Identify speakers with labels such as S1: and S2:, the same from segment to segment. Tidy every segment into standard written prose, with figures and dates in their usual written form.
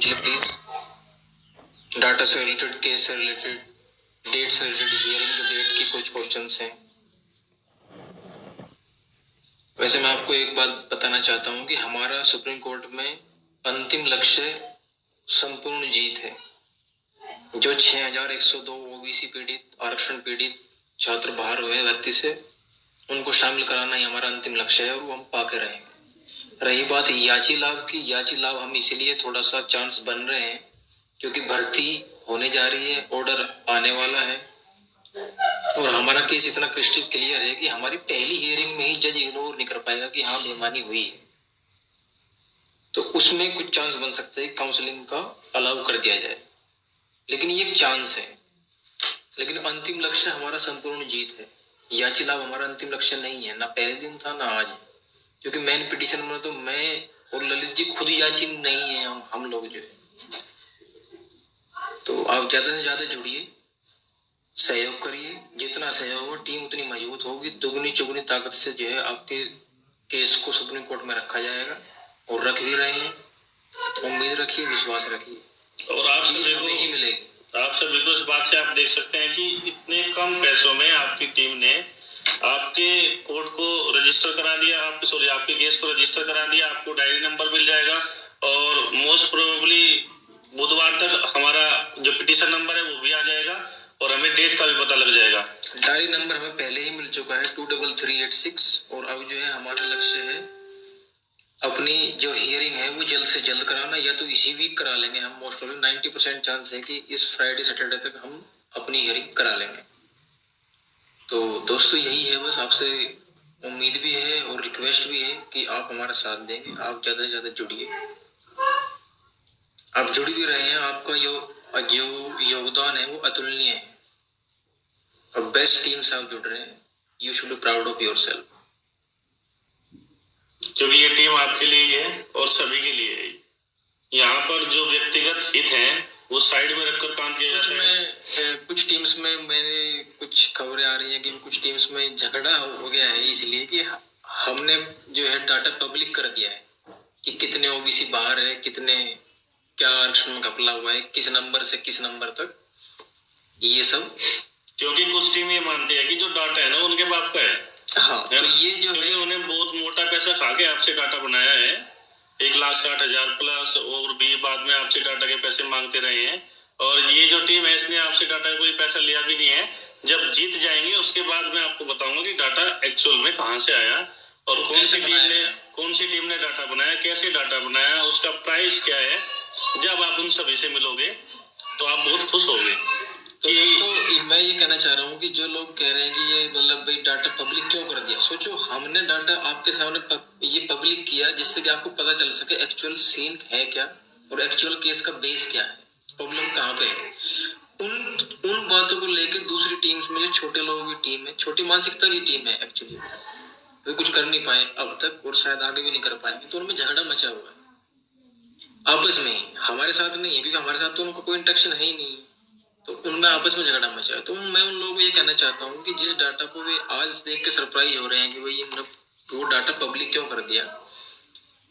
S1: लीजिए please. Data से related, case से रिलेटेड, डेट से रिलेटेड, हियरिंग के डेट की कुछ क्वेश्चंस हैं। वैसे मैं आपको एक बात बताना चाहता हूं कि हमारा सुप्रीम कोर्ट में अंतिम लक्ष्य संपूर्ण जीत है। जो 6102 ओबीसी पीड़ित, आरक्षण पीड़ित छात्र बाहर हुए भर्ती से, उनको शामिल कराना ही हमारा अंतिम लक्ष्य है और वो हम पाके रहेंगे। रही बात याची लाभ की, याची लाभ हम इसीलिए थोड़ा सा चांस बन रहे हैं क्योंकि भर्ती होने जा रही है, ऑर्डर आने वाला है और हमारा केस इतना क्रिस्टल क्लियर है कि हमारी पहली हियरिंग में ही जज इग्नोर नहीं कर पाएगा कि हाँ बेईमानी हुई है। तो उसमें कुछ चांस बन सकते हैं, काउंसलिंग का अलाउ कर दिया जाए, लेकिन ये एक चांस है। लेकिन अंतिम लक्ष्य हमारा संपूर्ण जीत है। याची लाभ हमारा अंतिम लक्ष्य नहीं है, ना पहले दिन था ना आज, क्योंकि मेन पिटीशन में तो मैं और ललित जी खुद याची नहीं है, हम लोग जो है। तो आप ज्यादा से ज्यादा जुड़िए, सहयोग करिए। जितना सहयोग हो टीम उतनी मजबूत होगी। दुगनी चुगनी ताकत से जो है आपके केस को सुप्रीम कोर्ट में रखा जाएगा और रख भी रहे हैं। उम्मीद रखिए, विश्वास रखिए और आप सभी को ही मिलेगी।
S2: आप सभी को इस बात से आप देख सकते हैं कि इतने कम पैसों में आपकी टीम ने आपके कोर्ट को रजिस्टर करा दिया, आपके केस को रजिस्टर करा दिया। आपको डायरी नंबर मिल जाएगा और मोस्ट प्रोबेबली बुधवार तक हमारा जो पिटीशन नंबर है वो भी आ जाएगा और हमें डेट का भी पता लग जाएगा।
S1: डायरी नंबर हमें पहले ही मिल चुका है 23386 और अब जो है हमारा लक्ष्य है अपनी जो हियरिंग है वो जल्द से जल्द कराना, या तो इसी वीक करा लेंगे हम। मोस्ट ऑफ 90% चांस है कि इस फ्राइडे सैटरडे तक हम अपनी हियरिंग करा लेंगे। तो दोस्तों यही है, बस आपसे उम्मीद भी है और रिक्वेस्ट भी है कि आप हमारा साथ देंगे। आप ज्यादा से ज्यादा जुड़िए, आप जुड़ भी रहे हैं। आपका जो योगदान है वो अतुलनीय है और बेस्ट टीम से आप जुड़ रहे हैं। You should be proud of your self,
S2: क्योंकि ये टीम आपके लिए ही है और सभी के लिए है। यहाँ पर जो व्यक्तिगत हित हैं वो साइड में रखकर काम किया जाता है।
S1: कुछ टीम्स में मैंने कुछ खबरें आ रही हैं कि कुछ टीम्स में झगड़ा हो गया है, इसलिए कि हमने जो है डाटा पब्लिक कर दिया है कि कितने ओबीसी बाहर है, कितने क्या आरक्षण में घपला हुआ है, किस नंबर से किस नंबर तक, ये सब।
S2: क्योंकि कुछ टीम ये मानती है कि जो डाटा है ना उनके बाप का है।
S1: हाँ, तो ये जो है
S2: उन्हें बहुत मोटा पैसा खा के आपसे डाटा बनाया है, 1,60,000 प्लस, और भी बाद में आपसे डाटा के पैसे मांगते रहे हैं। और ये जो टीम है इसने आपसे डाटा का कोई पैसा लिया भी नहीं है। जब जीत जाएंगे उसके बाद मैं आपको बताऊंगा कि डाटा एक्चुअल में कहां से आया और
S1: तो
S2: कौन सी टीम ने डाटा बनाया, कैसे डाटा बनाया, उसका प्राइस क्या है। जब आप उन सभी से मिलोगे तो आप बहुत खुश होगे।
S1: तो दोस्तों मैं ये कहना चाह रहा हूँ कि जो लोग कह रहे हैं कि ये मतलब भाई डाटा पब्लिक क्यों कर दिया, सोचो हमने डाटा आपके सामने ये पब्लिक किया जिससे कि आपको पता चल सके एक्चुअल सीन है क्या और एक्चुअल केस का बेस क्या है, प्रॉब्लम कहाँ पे है। उन बातों को लेकर दूसरी टीम्स में जो छोटे लोगों की टीम है, छोटी मानसिकता की टीम है एक्चुअली, वे कुछ कर नहीं पाए अब तक और शायद आगे भी नहीं कर पाएंगे, तो उनमें झगड़ा मचा हुआ है आपस में। हमारे साथ नहीं है क्योंकि हमारे साथ तो उनको कोई इंटरेक्शन है ही नहीं, तो उनमें आपस में झगड़ा मचा है। तो मैं उन लोगों को ये कहना चाहता हूँ कि जिस डाटा को वे आज देख के सरप्राइज हो रहे हैं कि भाई वो डाटा पब्लिक क्यों कर दिया,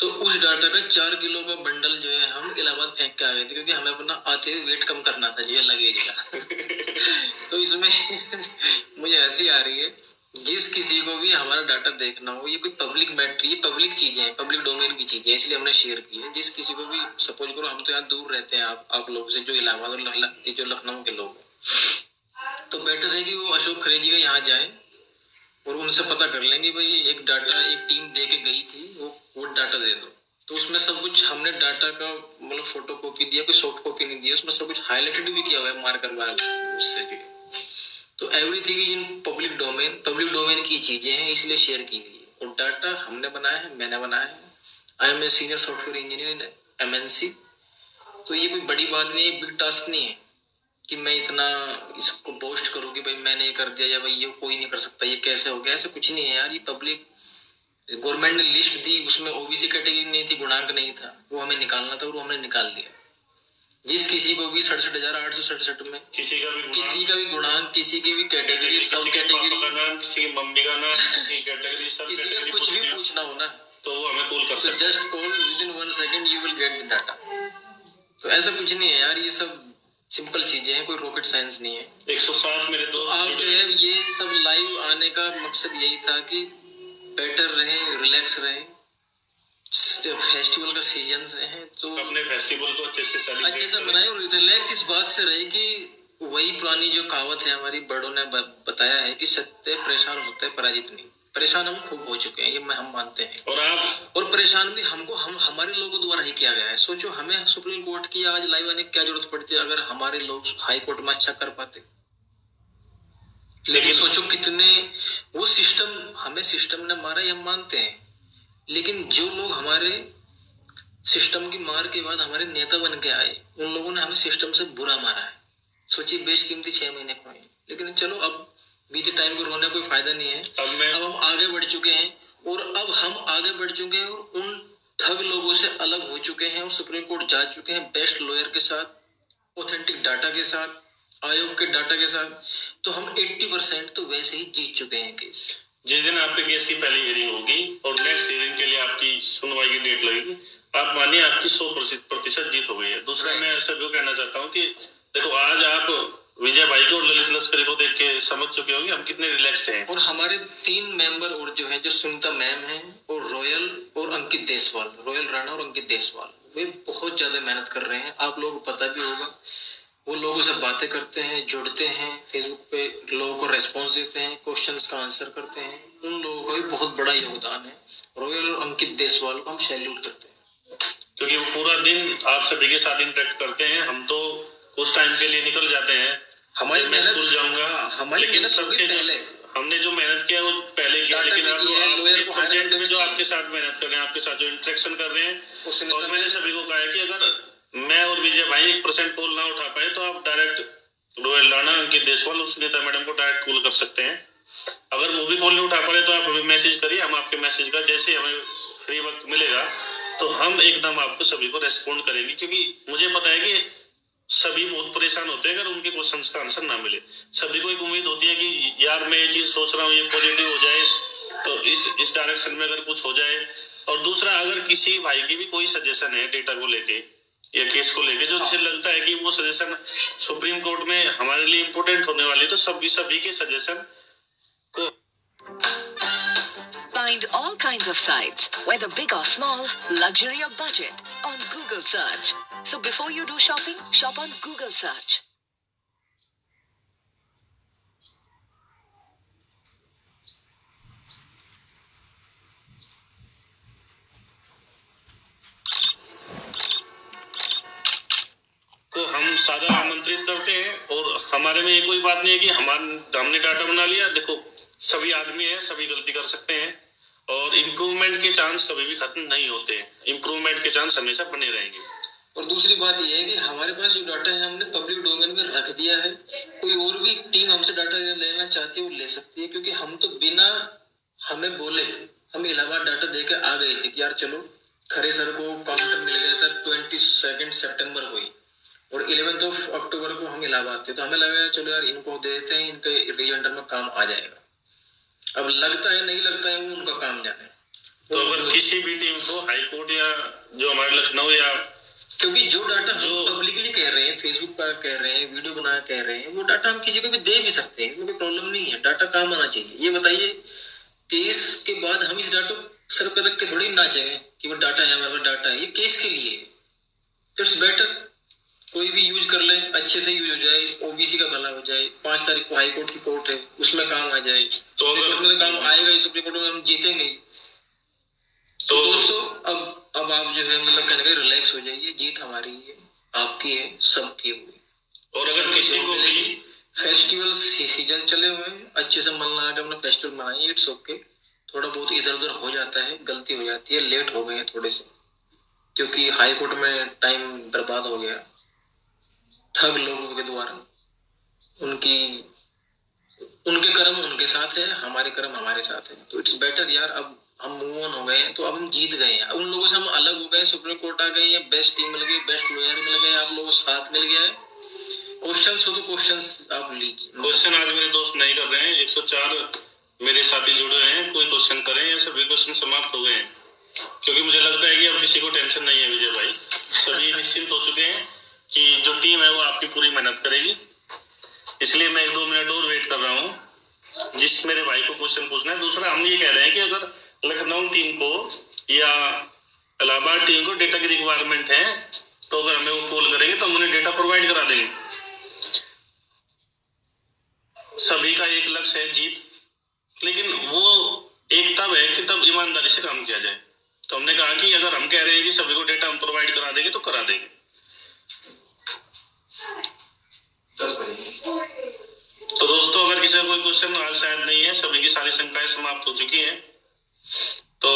S1: तो उस डाटा का 4 किलो का बंडल जो है हम इलाहाबाद फेंक के आ गए थे क्योंकि हमें अपना आते हुए वेट कम करना था जो लगेज का। तो इसमें मुझे हंसी आ रही है। जिस किसी को भी हमारा डाटा देखना हो, ये कोई पब्लिक मैटर, ये पब्लिक चीजें हैं, पब्लिक डोमेन की चीजें, इसलिए हमने शेयर की है। जिस किसी को भी, सपोज करो हम तो यहाँ दूर रहते हैं आप लोगों से, जो इलाहाबाद और जो लखनऊ के लोग हैं, तो बेटर है कि वो अशोक खरेजी का यहाँ जाए और उनसे पता कर लेंगे भाई एक डाटा एक टीम दे के गई थी, वो डाटा दे दो। तो उसमें सब कुछ हमने डाटा का मतलब फोटो कॉपी दिया, कोई सॉफ्ट कॉपी नहीं दी, उसमें सब कुछ हाईलाइटेड भी किया हुआ है मार्कर वाला उससे भी। तो everything is in public domain की चीजें हैं, इसलिए शेयर की गई है। और डाटा हमने बनाया है, मैंने बनाया है। I am a senior software engineer in MNC. तो ये कोई बड़ी बात नहीं है, बिग टास्क नहीं है कि मैं इतना इसको पोस्ट करूँ कि भाई मैंने ये कर दिया या भाई ये कोई नहीं कर सकता, ये कैसे हो गया। ऐसा कुछ नहीं है यार, ये पब्लिक गवर्नमेंट ने लिस्ट दी, उसमें ओबीसी कैटेगरी नहीं थी, गुणांक नहीं था, वो हमें निकालना था और वो हमने निकाल दिया। जिस किसी को भी 67,867 में किसी का भी गुणांक, किसी की भी कैटेगरी, सब कैटेगरी,
S2: किसी की मम्मी का नाम, किसी कैटेगरी, सब
S1: किसी का कुछ भी पूछना हो ना
S2: तो वो हमें कॉल कर सकते हैं।
S1: Just call, with in 1 second you will get the data. तो ऐसा कुछ नहीं है यार, ये सब सिंपल चीजें हैं, कोई रॉकेट साइंस नहीं है।
S2: 107 मेरे दोस्त
S1: आप जो है ये सब लाइव आने का मकसद यही था कि बेटर रहे, रिलैक्स रहे। फेस्टिवल का सीजन है तो
S2: अपने फेस्टिवल को अच्छे से
S1: मनाए और रिलैक्स इस बात से रहे कि वही पुरानी जो कहावत है हमारी बड़ों ने बताया है कि सत्य परेशान हो सकता है पराजित नहीं। परेशान हम खूब हो चुके हैं, ये हम मानते हैं। और परेशान भी हम हमारे लोगों द्वारा ही किया गया है। सोचो हमें सुप्रीम कोर्ट की आज लाइव आने की क्या जरूरत पड़ती है अगर हमारे लोग हाई कोर्ट में अच्छा कर पाते। लेकिन सोचो कितने वो सिस्टम ने मारा, ये हम मानते हैं। लेकिन जो लोग हमारे सिस्टम की मार के बाद हमारे नेता बन के आए, उन लोगों ने हमें सिस्टम से बुरा मारा है। सोचिए बेशकीमती 6 महीने खोए। लेकिन चलो अब बीते टाइम को रोने कोई फायदा नहीं है। अब हम आगे बढ़ चुके हैं और अब हम आगे बढ़ चुके हैं और उन ठग लोगों से अलग हो चुके हैं और सुप्रीम कोर्ट जा चुके हैं बेस्ट लॉयर के साथ, ऑथेंटिक डाटा के साथ, आयोग के डाटा के साथ। तो हम 80% तो वैसे ही जीत चुके हैं केस।
S2: जिस दिन आपके केस की पहली हियरिंग होगी और नेक्स्ट हियरिंग के लिए आपकी सुनवाई की डेट लगेगी, आप मानिए आपकी 100% जीत हो गई है। दूसरा मैं सभी को कहना चाहता हूँ कि देखो आज आप विजय भाई को और ललित लश्करी को देख के समझ चुके होंगे हम कितने रिलैक्स्ड हैं।
S1: और हमारे 3 मेंबर और जो है, जो सुनीता मैम है और रॉयल और अंकित देसवाल, रॉयल राणा और अंकित देसवाल, वे बहुत ज्यादा मेहनत कर रहे हैं। आप लोगों को पता भी होगा, वो लोगों से बातें करते हैं, जुड़ते हैं, फेसबुक पे लोगों को रेस्पॉन्स देते हैं, क्वेश्चंस का आंसर करते हैं। उन लोगों का भी बहुत बड़ा योगदान है। रॉयल और अंकित देसवाल को हम सैल्यूट करते हैं,
S2: क्योंकि वो पूरा दिन आप सभी के साथ इंटरेक्ट करते हैं। हम तो कुछ टाइम के लिए निकल जाते हैं,
S1: हमारी
S2: मैं स्कूल जाऊंगा,
S1: हमारी मेहनत सबसे पहले
S2: हमने जो मेहनत किया वो पहले किया, लेकिन आप प्रोजेक्ट में जो आपके साथ मेहनत कर रहे हैं, आपके साथ जो इंटरेक्शन कर रहे हैं, और मैंने सभी को कहा है कि अगर मैं और विजय भाई 1% कॉल ना उठा पाए तो आप डायरेक्ट रॉयल राणा, अंकित देसवाल और सुनीता मैडम को डायरेक्ट कॉल कर सकते हैं। अगर वो भी कॉल नहीं उठा पा रहे तो आप हमें मैसेज करिए, हम आपके मैसेज का जैसे हमें फ्री वक्त मिलेगा तो हम एकदम आपको सभी को रेस्पॉन्ड करेंगे। क्योंकि मुझे पता है कि सभी बहुत परेशान होते हैं अगर उनके क्वेश्चन का आंसर ना मिले। सभी को एक उम्मीद होती है कि यार मैं ये चीज सोच रहा हूँ, ये पॉजिटिव हो जाए तो इस डायरेक्शन में अगर कुछ हो जाए। और दूसरा, अगर किसी भाई की भी कोई सजेशन है डेटा को लेके या केस को लेके जो जिसे लगता है कि वो सजेशन सुप्रीम कोर्ट में हमारे लिए इम्पोर्टेंट होने वाली, तो सभी के सजेशन को
S3: Find all kinds of sites, whether big or small, luxury or budget, on Google Search. So before you do shopping, shop on Google Search.
S2: को हम सादर आमंत्रित करते हैं। और हमारे में ये कोई बात नहीं है कि हमने डाटा बना लिया। देखो सभी आदमी हैं, सभी गलती कर सकते हैं और इम्प्रूवमेंट के चांस कभी भी खत्म नहीं होते हैं। इम्प्रूवमेंट के चांस हमेशा बने रहेंगे।
S1: और दूसरी बात यह है कि हमारे पास जो डाटा है हमने पब्लिक डोमेन में रख दिया है। कोई और भी टीम हमसे डाटा लेना चाहती है वो ले सकती है, क्योंकि हम तो बिना हमें बोले हम इलाहाबाद डाटा देके आ गए थे कि यार चलो खरे सर को काउंटर मिल गया था 22 सितंबर को ही, और 11 अक्टूबर को हम इलाहाबाद थे। तो हमें लगा चलो यार इनको दे देते हैं, इनके रीजन में काम आ जाएगा। अब लगता है नहीं लगता है वो उनका काम जाने।
S2: तो अगर किसी भी टीम को हाई कोर्ट या जो हमारे लखनऊ या,
S1: क्योंकि जो डाटा हम पब्लिकली कह रहे हैं, फेसबुक पर कह रहे हैं, वीडियो बना कह रहे हैं, वो डाटा हम किसी को भी दे भी सकते हैं, इसमें कोई प्रॉब्लम नहीं है। डाटा काम आना चाहिए। ये बताइए केस के बाद हम इस डाटा सर पे रख के थोड़ी नाचेंगे कि वो डाटा है, हमारे पास डाटा है, ये केस के लिए। इट्स बेटर कोई भी यूज कर ले, अच्छे से यूज हो जाए, ओबीसी का भला हो जाए। 5 तारीख को हाई कोर्ट की कोर्ट है, उसमें काम आ जाए। तो अगर काम आएगा ही, सुप्रीम कोर्ट में हम जीतेंगे। तो दोस्तों अब आप जो है मतलब कहने का रिलैक्स हो जाइए। जीत हमारी है, आपकी है, सबकी हुई।
S2: और अगर किसी को भी
S1: फेस्टिवल सीजन चले हुए हैं, अच्छे से मन लगा के अपना फेस्टिवल मनाइए। It's okay. थोड़ा बहुत इधर उधर हो जाता है, गलती हो जाती है, लेट हो गए हैं थोड़े से, क्योंकि हाई कोर्ट में टाइम बर्बाद हो गया ठग लोगों के द्वारा। उनके कर्म उनके साथ है, हमारे कर्म हमारे साथ है। तो इट्स बेटर यार, अब हम मूव ऑन हो गए हैं, तो अब हम जीत गए हैं। उन लोगों से हम अलग हो गए, सुप्रीम कोर्ट आ गई है, बेस्ट टीम मिल गई, बेस्ट लॉयर मिल गए, आप लोगों साथ मिल गया है। क्वेश्चंस हो तो क्वेश्चंस आप लीजिए।
S2: क्वेश्चन आज मेरे दोस्त नहीं कर रहे हैं, 104 मेरे साथी जुड़े हैं, कोई क्वेश्चन करें या सभी क्वेश्चन समाप्त हो गए हैं? क्योंकि मुझे लगता है कि अब किसी को टेंशन नहीं है विजय भाई, सभी निश्चिंत हो चुके हैं कि जो टीम है वो आपकी पूरी मेहनत करेगी। इसलिए मैं 1-2 मिनट और वेट कर रहा हूँ जिस मेरे भाई को क्वेश्चन पूछना है। दूसरा हम ये कह रहे हैं कि अगर लखनऊ टीम को या इलाहाबाद टीम को डेटा की रिक्वायरमेंट है तो अगर हमें वो कॉल करेंगे तो हम उन्हें डेटा प्रोवाइड करा देंगे। सभी का एक लक्ष्य है जीत, लेकिन वो एक तब है कि तब ईमानदारी से काम किया जाए। तो हमने कहा कि अगर हम कह रहे हैं कि सभी को डेटा हम प्रोवाइड करा देंगे तो करा देंगे। तो दोस्तों अगर किसी का कोई क्वेश्चन आज शायद नहीं है, सभी की सारी शंकाएं समाप्त हो चुकी हैं। तो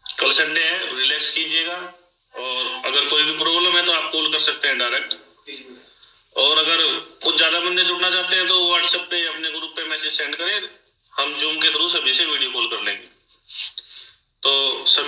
S2: कल संडे है, रिलैक्स कीजिएगा और अगर कोई भी प्रॉब्लम है तो आप कॉल कर सकते हैं डायरेक्ट। और अगर कुछ ज्यादा बंदे जुड़ना चाहते हैं तो व्हाट्सएप पे अपने ग्रुप पे मैसेज सेंड करें, हम जूम के थ्रू सभी से वीडियो कॉल कर लेंगे। तो सभी